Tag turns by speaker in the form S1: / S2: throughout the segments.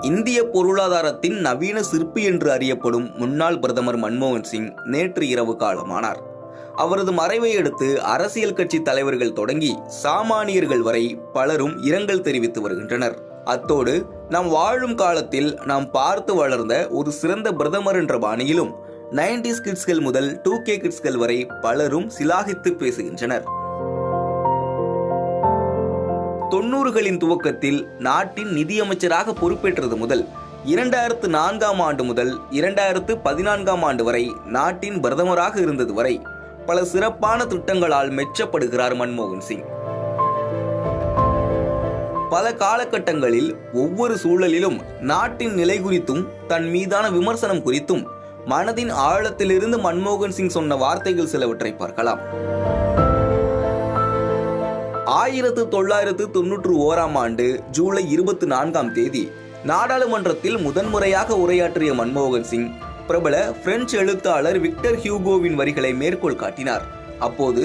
S1: இந்திய பொருளாதாரத்தின் நவீன சிற்பி என்று அறியப்படும் முன்னாள் பிரதமர் மன்மோகன் சிங் நேற்று இரவு காலமானார். அவரது மறைவை அடுத்து அரசியல் கட்சி தலைவர்கள் தொடங்கி சாமானியர்கள் வரை பலரும் இரங்கல் தெரிவித்து வருகின்றனர். அத்தோடு நாம் வாழும் காலத்தில் நாம் பார்த்து வளர்ந்த ஒரு சிறந்த பிரதமர் என்ற பாணியிலும் 90s கிட்ஸ்கள் முதல் 2K கிட்ஸ்கள் வரை பலரும் சிலாகித்து பேசுகின்றனர். 90களின் துவக்கத்தில் நாட்டின் நிதியமைச்சராக பொறுப்பேற்றது முதல் 2004ஆம் ஆண்டு முதல் 2014ஆம் ஆண்டு வரை நாட்டின் பிரதமராக இருந்தது வரை பல சிறப்பான திட்டங்களால் மெச்சப்படுகிறார் மன்மோகன் சிங். பல காலகட்டங்களில் ஒவ்வொரு சூழலிலும் நாட்டின் நிலை குறித்தும் தன் மீதான விமர்சனம் குறித்தும் மனதின் ஆழத்திலிருந்து மன்மோகன் சிங் சொன்ன வார்த்தைகள் சிலவற்றை பார்க்கலாம். 1991ஆம் ஆண்டு ஜூலை 24ஆம் தேதி நாடாளுமன்றத்தில் முதன்முறையாக உரையாற்றிய மன்மோகன் சிங் பிரபல பிரெஞ்சு எழுத்தாளர் விக்டர் ஹியூகோவின் வரிகளை மேற்கோள் காட்டினார். அப்போது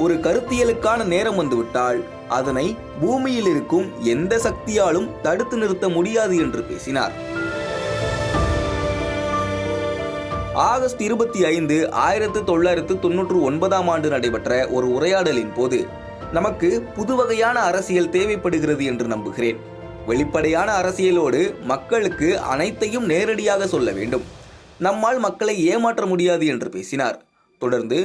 S1: ஒரு கருத்தியலுக்கான நேரம் வந்துவிட்டால் அதனை பூமியில் இருக்கும் எந்த சக்தியாலும் தடுத்து நிறுத்த முடியாது என்று பேசினார். ஆகஸ்ட் 25, 1999ஆம் ஆண்டு நடைபெற்ற ஒரு உரையாடலின் போது நமக்கு புது வகையான அரசியல் தேவைப்படுகிறது என்று நம்புகிறேன். வெளிப்படையான அரசியலோடு மக்களுக்கு அனைத்தையும் நேரடியாக சொல்ல வேண்டும். நம்மால் மக்களை ஏமாற்ற முடியாது என்று பேசினார். தொடர்ந்து,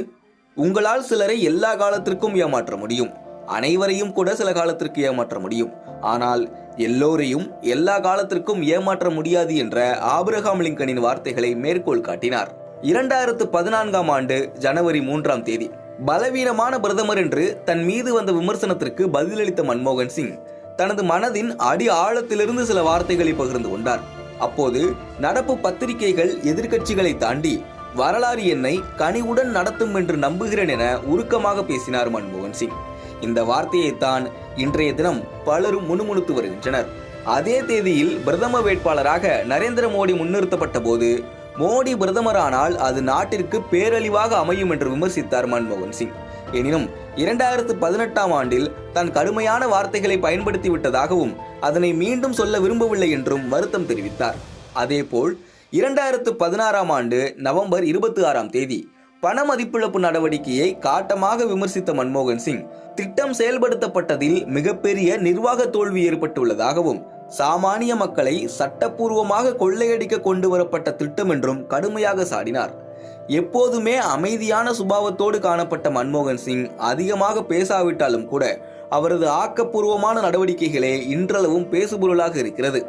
S1: உங்களால் சிலரை எல்லா காலத்திற்கும் ஏமாற்ற முடியும், அனைவரையும் கூட சில காலத்திற்கு ஏமாற்ற முடியும், ஆனால் எல்லோரையும் எல்லா காலத்திற்கும் ஏமாற்ற முடியாது என்ற ஆபிரகாம் லிங்கனின் வார்த்தைகளை மேற்கோள் காட்டினார். 2014ஆம் ஆண்டு ஜனவரி 3ஆம் தேதி பலவீனமான பிரதமர் என்று தன் மீது வந்த விமர்சனத்திற்கு பதிலளித்த மன்மோகன் சிங் தனது மனதின் அடி ஆழத்திலிருந்து சில வார்த்தைகளை பகிர்ந்து கொண்டார். அப்போது நடப்பு பத்திரிகைகள் எதிர்க்கட்சிகளை தாண்டி வரலாறு என்னை கனிவுடன் நடத்தும் என்று நம்புகிறேன் என உருக்கமாக பேசினார் மன்மோகன் சிங். இந்த வார்த்தையைத்தான் இன்றைய தினம் பலரும் முணுமுணுத்து வருகின்றனர். அதே தேதியில் பிரதம வேட்பாளராக நரேந்திர மோடி முன்னிறுத்தப்பட்ட போது மோடி பிரதமரானால் அது நாட்டிற்கு பேரழிவாக அமையும் என்று விமர்சித்தார் மன்மோகன் சிங். எனினும் 2018ஆம் ஆண்டில் தன் கடுமையான வார்த்தைகளை பயன்படுத்தி விட்டதாகவும் அதனை மீண்டும் சொல்ல விரும்பவில்லை என்றும் வருத்தம் தெரிவித்தார். அதேபோல் 2016ஆம் ஆண்டு நவம்பர் 26ஆம் தேதி பண மதிப்பிழப்பு நடவடிக்கையை காட்டமாக விமர்சித்த மன்மோகன் சிங் திட்டம் செயல்படுத்தப்பட்டதில் மிகப்பெரிய நிர்வாக தோல்வி ஏற்பட்டுள்ளதாகவும் சாமானிய மக்களை சட்டப்பூர்வமாக கொள்ளையடிக்க கொண்டு வரப்பட்ட திட்டம் என்றும் கடுமையாக சாடினார். எப்போதுமே அமைதியான சுபாவத்தோடு காணப்பட்ட மன்மோகன் சிங் அதிகமாக பேசாவிட்டாலும் கூட அவரது ஆக்கப்பூர்வமான நடவடிக்கைகளே இன்றளவும் பேசுபொருளாக இருக்கிறது.